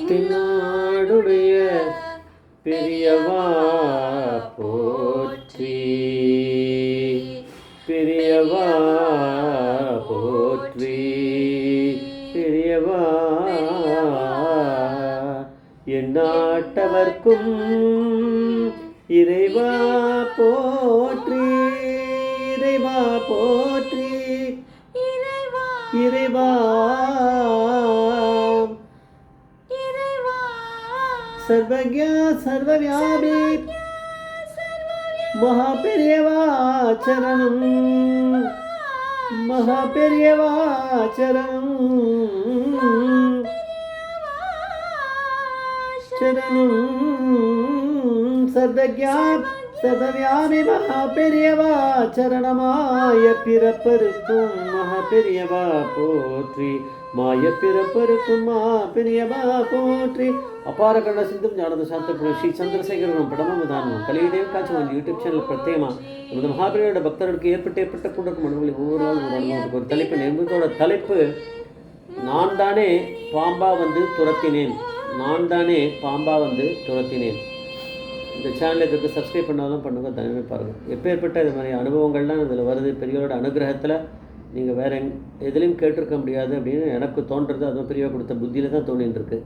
தென்னாடுடைய பெரியவா போற்றி, பெரியவா போற்றி, பெரியவா எந்நாட்டவர்க்கும் இறைவா போற்றி, இறைவா போற்றி, இறைவா सर्वज्ञ सर्वव्यापी महापेरियवा चरणं, महापेरियवा चरणं, चरणं सर्वज्ञ सर्वव्यापी महापेरियवा चरणमाय पिरपरुक्कुम महापेरियवा पोत्री, மாய பிறப்பருக்கும் மா பெரியவா போற்றி. அபார கண்ண சிந்தும் ஞானத சாந்தபுரம் ஸ்ரீ சந்திரசேகரனும் படமதானம் கலியுதேவ காட்சி யூடியூப் சேனல் பிரத்யேகமாக நமது மகாபெரியோட பக்தர்களுக்கு ஏற்பட்ட கொண்டிருக்கும் மனுகளில் ஒவ்வொரு நாள் ஒரு அனுபவத்துக்கு ஒரு தலைப்பு என்பதோட தலைப்பு நான் தானே பாம்பா வந்து துரத்தினேன், நான் தானே பாம்பா வந்து துரத்தினேன். இந்த சேனல் இதுக்கு சப்ஸ்கிரைப் பண்ணாலும் பண்ணுங்க, தனிமை பாருங்கள். எப்பேற்பட்ட இது மாதிரி அனுபவங்கள்லாம் இதில் வருது. பெரியோட அனுகிரகத்தில் நீங்கள் வேறு எதுலேயும் கேட்டிருக்க முடியாது அப்படின்னு எனக்கு தோன்றுறது. அதுவும் பெரியவா கொடுத்த புத்தியில் தான் தோணின்னு இருக்கு.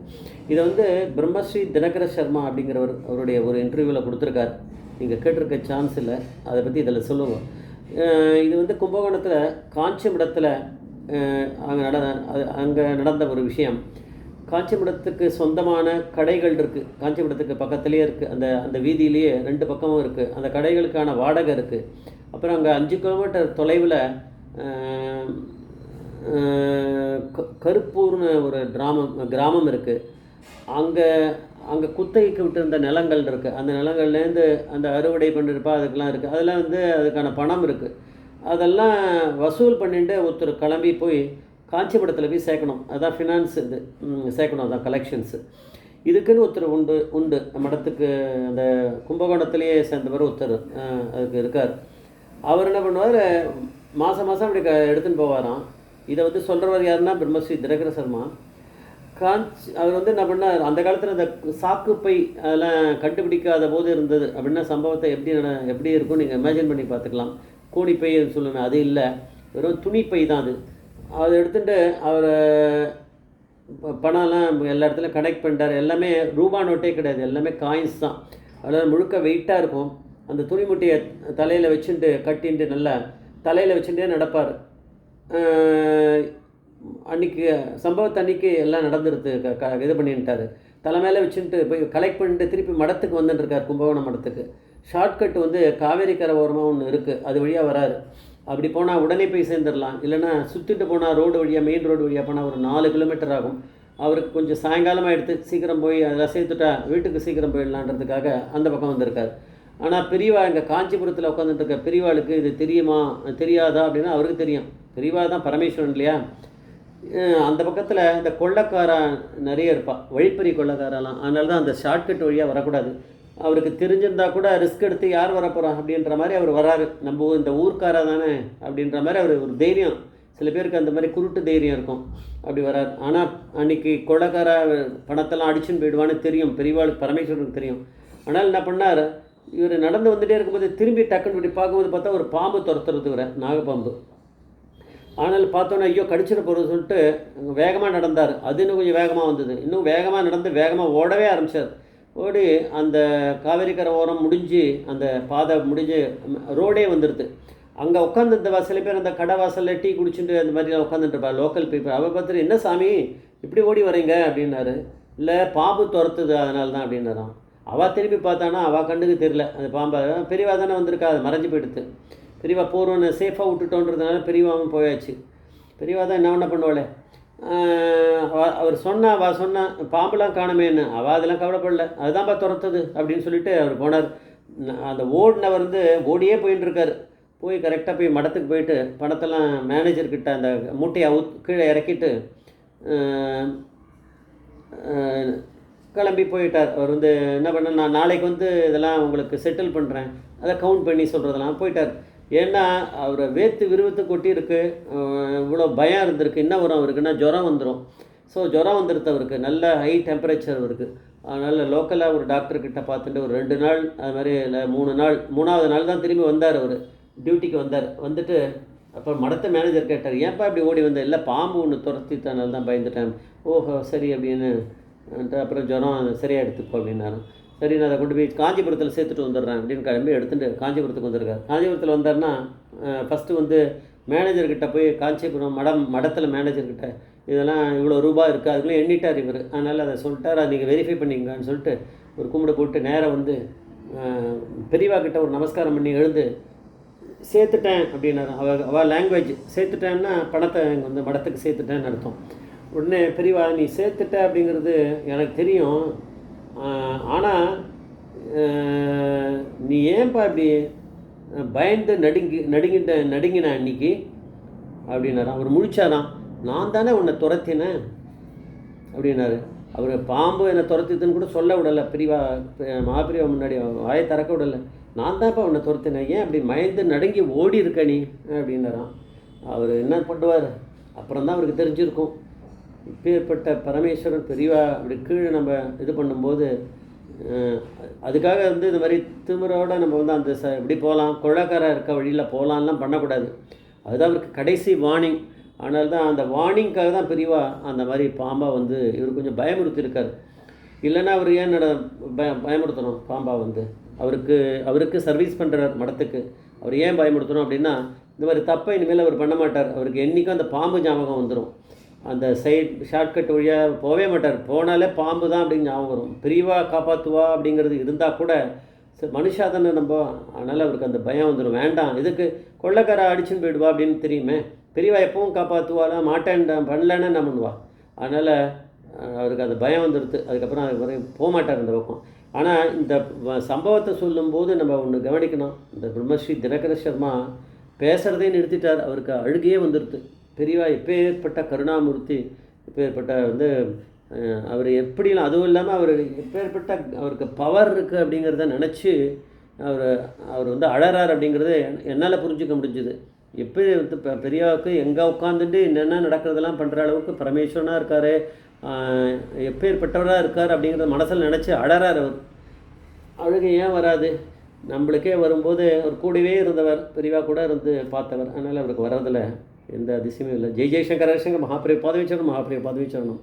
இதை வந்து பிரம்மஸ்ரீ தினகர சர்மா அப்படிங்கிறவர் அவருடைய ஒரு இன்டர்வியூவில் கொடுத்துருக்கார். நீங்கள் கேட்டிருக்க சான்ஸ் இல்லை, அதை பற்றி இதில் சொல்லுவோம். இது வந்து கும்பகோணத்தில் காஞ்சிபுரத்தில் அங்கே நடந்த ஒரு விஷயம். காஞ்சிபுரத்துக்கு சொந்தமான கடைகள் இருக்குது, காஞ்சிபுரத்துக்கு பக்கத்துலேயே இருக்குது, அந்த வீதியிலேயே 2 பக்கமும் இருக்குது. அந்த கடைகளுக்கான வாடகை இருக்குது. அப்புறம் அங்கே 5 கிலோமீட்டர் தொலைவில் கருப்பூர்னு ஒரு கிராமம் இருக்குது. அங்கே குத்தகைக்கு விட்டுருந்த நிலங்கள் இருக்குது. அந்த நிலங்கள்லேருந்து அந்த அறுவடை பண்ணிருப்பா அதுக்கெலாம் இருக்குது. அதெல்லாம் வந்து அதுக்கான பணம் இருக்குது. அதெல்லாம் வசூல் பண்ணிட்டு ஒருத்தர் கிளம்பி போய் காஞ்சிபுரத்தில் போய் சேர்க்கணும். அதுதான் ஃபினான்ஸ், இது சேர்க்கணும், அதுதான் கலெக்ஷன்ஸு. இதுக்குன்னு ஒருத்தர் உண்டு மடத்துக்கு. அந்த கும்பகோணத்துலேயே சேர்ந்தவர் ஒருத்தர் அதுக்கு இருக்கார். அவர் என்ன பண்ணுவார், மாதம் அப்படி எடுத்துன்னு போவாராம். இதை வந்து சொல்கிறவர் யாருன்னா பிரம்மஸ்ரீ தினகர சர்மா. அவர் வந்து என்ன பண்ணார், அந்த காலத்தில் அந்த சாக்குப்பை அதெல்லாம் கண்டுபிடிக்காத போது இருந்தது அப்படின்னா சம்பவத்தை எப்படி இருக்கும் நீங்கள் இமேஜின் பண்ணி பார்த்துக்கலாம். கோணிப்பை சொல்லுவேன், அது இல்லை, வெறும் துணிப்பை தான் அது. அதை எடுத்துகிட்டு அவர் பணம்லாம் எல்லா இடத்துலையும் கனெக்ட் பண்ணிட்டார். எல்லாமே ரூபா நோட்டே கிடையாது, எல்லாமே காயின்ஸ் தான். அதில் முழுக்க வெயிட்டாக இருக்கும். அந்த துணி முட்டையை தலையில் வச்சுட்டு கட்டின்ட்டு நல்லா தலையில் வச்சுட்டே நடப்பார். அன்றைக்கி சம்பவத்தை அன்றைக்கி எல்லாம் நடந்துருது. இது பண்ணிட்டார். தலை மேலே வச்சுட்டு போய் கலெக்ட் பண்ணிட்டு திருப்பி மடத்துக்கு வந்துட்டுருக்கார், கும்பகோணம் மடத்துக்கு. ஷார்ட்கட் வந்து காவேரி கரை ஓரமாக ஒன்று இருக்குது, அது வழியாக வராரு. அப்படி போனால் உடனே போய் சேர்ந்துடலாம். இல்லைன்னா சுற்றிட்டு போனால் ரோடு வழியாக, மெயின் ரோடு வழியாக போனால் ஒரு 4 கிலோமீட்டர் ஆகும். அவருக்கு கொஞ்சம் சாயங்காலமாக எடுத்து சீக்கிரம் போய் அதெல்லாம் சேர்த்துட்டா வீட்டுக்கு சீக்கிரம் போயிடலான்றதுக்காக அந்த பக்கம் வந்திருக்கார். ஆனால் பெரியவா இங்கே காஞ்சிபுரத்தில் உட்காந்துட்டு இருக்க பெரியவாளுக்கு இது தெரியுமா தெரியாதா அப்படின்னா அவருக்கு தெரியும். பெரியவா தான் பரமேஸ்வரன் இல்லையா. அந்த பக்கத்தில் இந்த கொள்ளைக்காரா நிறைய இருப்பாள், வழிப்பறி கொள்ளைக்காரெல்லாம். அதனால தான் அந்த ஷார்ட்கட் வழியாக வரக்கூடாது. அவருக்கு தெரிஞ்சிருந்தால் கூட ரிஸ்க் எடுத்து யார் வரப்போகிறோம் அப்படின்ற மாதிரி அவர் வராரு. நம்ம இந்த ஊர்க்காரா தானே அப்படின்ற மாதிரி அவர் ஒரு தைரியம். சில பேருக்கு அந்த மாதிரி குருட்டு தைரியம் இருக்கும், அப்படி வராரு. ஆனால் அன்றைக்கி கொள்ளைக்காரா பணத்தெல்லாம் அடிச்சுன்னு போயிடுவான்னு தெரியும் பெரியவாளுக்கு, பரமேஸ்வரனுக்கு தெரியும். ஆனால் என்ன பண்ணார், இவர் நடந்து வந்துகிட்டே இருக்கும்போது திரும்பி டக்குன்னு இப்படி பார்க்கும்போது பார்த்தா ஒரு பாம்பு துரத்துறது, வர நாகப்பாம்பு. ஆனால் பார்த்தோன்னே ஐயோ கடிச்சிட போகிறது சொல்லிட்டு வேகமாக நடந்தார். அது இன்னும் கொஞ்சம் வேகமாக வந்தது. இன்னும் வேகமாக நடந்து வேகமாக ஓடவே ஆரம்பித்தார். ஓடி அந்த காவேரிக்கரை ஓரம் முடிஞ்சு அந்த பாதை முடிஞ்சு ரோடே வந்துடுது. அங்கே உட்காந்துருந்தவா சில பேர் அந்த கடை வாசலில் டீ குடிச்சுட்டு அந்த மாதிரிலாம் உட்காந்துட்டுருப்பா லோக்கல் பீப்புள். அவள் பார்த்துட்டு என்ன சாமி இப்படி ஓடி வரீங்க அப்படின்னாரு. இல்லை பாம்பு துரத்துது அதனால தான் அப்படின்னாரான். அவள் திரும்பி பார்த்தானா அவள் கண்ணுக்கு தெரியல அந்த பாம்பை. பெரியவா தானே வந்திருக்கா, அது மறைஞ்சு போயிடுது. பெரியவா போகிறோன்னு சேஃபாக விட்டுட்டோன்றதுனால பெரியவாவும் போயாச்சு. பெரியவா தான் என்ன பண்ணுவாளே. அவர் அவள் சொன்னா பாம்புலாம் காணுமேன்னு. அவள் அதெல்லாம் கவலைப்படல, அதுதான்ப்பா துரத்துது அப்படின்னு சொல்லிட்டு அவர் போனார். அந்த ஓடினவர் வந்து ஓடியே போயின்னு இருக்கார். போய் கரெக்டாக போய் மடத்துக்கு போயிட்டு பணத்தெல்லாம் மேனேஜர்கிட்ட அந்த மூட்டையை கீழே இறக்கிட்டு கிளம்பி போயிட்டார். அவர் வந்து என்ன பண்ண, நான் நாளைக்கு வந்து இதெல்லாம் உங்களுக்கு செட்டில் பண்ணுறேன், அதை கவுண்ட் பண்ணி சொல்கிறதெல்லாம் போயிட்டார். ஏன்னா அவரை வேர்த்து விறுவித்து கொட்டியிருக்கு, இவ்வளோ பயம் இருந்திருக்கு. என்ன வரும் அவருக்குன்னா ஜுரம் வந்துடும். ஸோ ஜுரம் வந்துடுது அவருக்கு, நல்ல ஹை டெம்பரேச்சர் அவருக்கு. அதனால் லோக்கலாக ஒரு டாக்டர்கிட்ட பார்த்துட்டு ஒரு 2 நாள் அது மாதிரி இல்லை 3 நாள், 3ஆவது நாள் தான் திரும்பி வந்தார் அவர், டியூட்டிக்கு வந்தார். வந்துட்டு அப்புறம் மடத்த மேனேஜர் கேட்டார், ஏன்ப்பா இப்படி ஓடி வந்த? இல்லை பாம்பு ஒன்று துரத்திட்டனால தான் பயந்துட்டேன். ஓஹோ சரி அப்படின்னு அப்புறம் ஜுரம் சரியாகிடுத்துப்போ அப்படின்னாரு. சரி நான் அதை கொண்டு போய் காஞ்சிபுரத்தில் சேர்த்துட்டு வந்துடுறேன் அப்படின்னு கிளம்பி எடுத்துகிட்டு காஞ்சிபுரத்துக்கு வந்திருக்காரு. காஞ்சிபுரத்தில் வந்தார்னா ஃபஸ்ட்டு வந்து மேனேஜர்கிட்ட போய் காஞ்சிபுரம் மடத்தில் மேனேஜர்கிட்ட இதெல்லாம் இவ்வளோ ரூபா இருக்குது அதுக்குள்ளே எண்ணிட்டார் இவர். அதனால் அதை சொல்லிட்டார், அதை நீங்கள் வெரிஃபை பண்ணிங்கன்னு சொல்லிட்டு ஒரு கும்பிட போட்டு நேராக வந்து பெரியவா கிட்ட ஒரு நமஸ்காரம் பண்ணி எழுந்து சேர்த்துட்டேன் அப்படின்னாரு. அவள் லாங்குவேஜ் சேர்த்துட்டேன்னா பணத்தை வந்து மடத்துக்கு சேர்த்துட்டேன்னு அர்த்தம். உடனே பெரியவா நீ சேர்த்துட்ட அப்படிங்கிறது எனக்கு தெரியும், ஆனால் நீ ஏன்பா இப்படி பயந்து நடுங்கின அன்னைக்கு அப்படின்னாரான். அவர் முழிச்சாராம், நான் தானே உன்னை துரத்தினேன் அப்படின்னாரு. அவர் பாம்பு என்னை துரத்திதுன்னு கூட சொல்ல விடலை பெரியவா, மகாபிரிவா முன்னாடி வாயை திறக்க விடலை. நான் தான்ப்பா உன்னை துரத்தினேன், ஏன் அப்படி பயந்து நடுங்கி ஓடி இருக்க நீ அப்படின்னாரான். அவர் என்ன பண்ணுவார் அப்புறம் தான் அவருக்கு தெரிஞ்சிருக்கும். இப்பேற்பட்ட பரமேஸ்வரன் பெரியவா அப்படி கீழே நம்ம இது பண்ணும்போது அதுக்காக வந்து இந்த மாதிரி திமிரோட நம்ம வந்து அந்த இப்படி போகலாம், கொள்ளக்காரர் இருக்க வழியில் போகலான்லாம் பண்ணக்கூடாது. அதுதான் அவருக்கு கடைசி வார்னிங். ஆனால் தான் அந்த வார்னிங்காக தான் பெரியவா அந்த மாதிரி பாம்பா வந்து இவர் கொஞ்சம் பயமுறுத்தியிருக்கார். இல்லைன்னா அவர் ஏன் பயமுறுத்தணும் பாம்பா வந்து? அவருக்கு சர்வீஸ் பண்ணுறார் மடத்துக்கு, அவர் ஏன் பயமுறுத்தணும் அப்படின்னா இந்த மாதிரி தப்பை இனிமேல் அவர் பண்ண மாட்டார். அவருக்கு என்றைக்கும் அந்த பாம்பு ஞாபகம் வந்துடும். அந்த சைட் ஷார்ட்கட் வழியாக போகவே மாட்டார், போனாலே பாம்பு தான் அப்படின்னு ஞாபகம் வரும். பெரியவா காப்பாற்றுவா அப்படிங்கிறது இருந்தால் கூட மனுஷா தானே நம்ம, அதனால் அவருக்கு அந்த பயம் வந்துடும். வேண்டாம், இதுக்கு கொள்ளைக்கார அடிச்சுன்னு போயிடுவா அப்படின்னு தெரியுமே, பெரியவா எப்பவும் காப்பாற்றுவாலாம், மாட்டேன்டா பண்ணலன்னு என்ன பண்ணுவா. அதனால் அவருக்கு அந்த பயம் வந்துடுது. அதுக்கப்புறம் அது வரை போக மாட்டார் அந்த பக்கம். ஆனால் இந்த சம்பவத்தை சொல்லும்போது நம்ம ஒன்று கவனிக்கணும், இந்த பிரம்மஸ்ரீ தினகர சர்மா பேசுகிறதே நிறுத்திட்டார். அவருக்கு அழுகையே வந்துடுது. பெரியவா எப்பேற்பட்ட கருணாமூர்த்தி, எப்பேற்பட்ட வந்து அவர் எப்படிலாம், அதுவும் இல்லாமல் அவர் எப்பேற்பட்ட அவருக்கு பவர் இருக்குது அப்படிங்கிறத நினச்சி அவர் வந்து அழறார் அப்படிங்கிறது என்னால் புரிஞ்சிக்க முடிஞ்சுது. எப்படி வந்து பெரியவாவுக்கு எங்கே உட்காந்துட்டு என்னென்ன நடக்கிறதெல்லாம் பண்ணுற அளவுக்கு பரமேஸ்வரனாக இருக்கார், எப்பேற்பட்டவராக இருக்கார் அப்படிங்கிறத மனசில் நினச்சி அழறார் அவர். அழுகை ஏன் வராது? நம்மளுக்கே வரும்போது அவர் கூடவே இருந்தவர், பெரியவா கூட இருந்து பார்த்தவர். அதனால் அவருக்கு வர்றதில் எந்த அதிசயமும் இல்லை. ஜெய் ஜெய்சங்கர் ஹரிசங்கர் மகாபிரிய பாதவிச்சரணம், மகாபிரிய பாதவிச்சரணம்.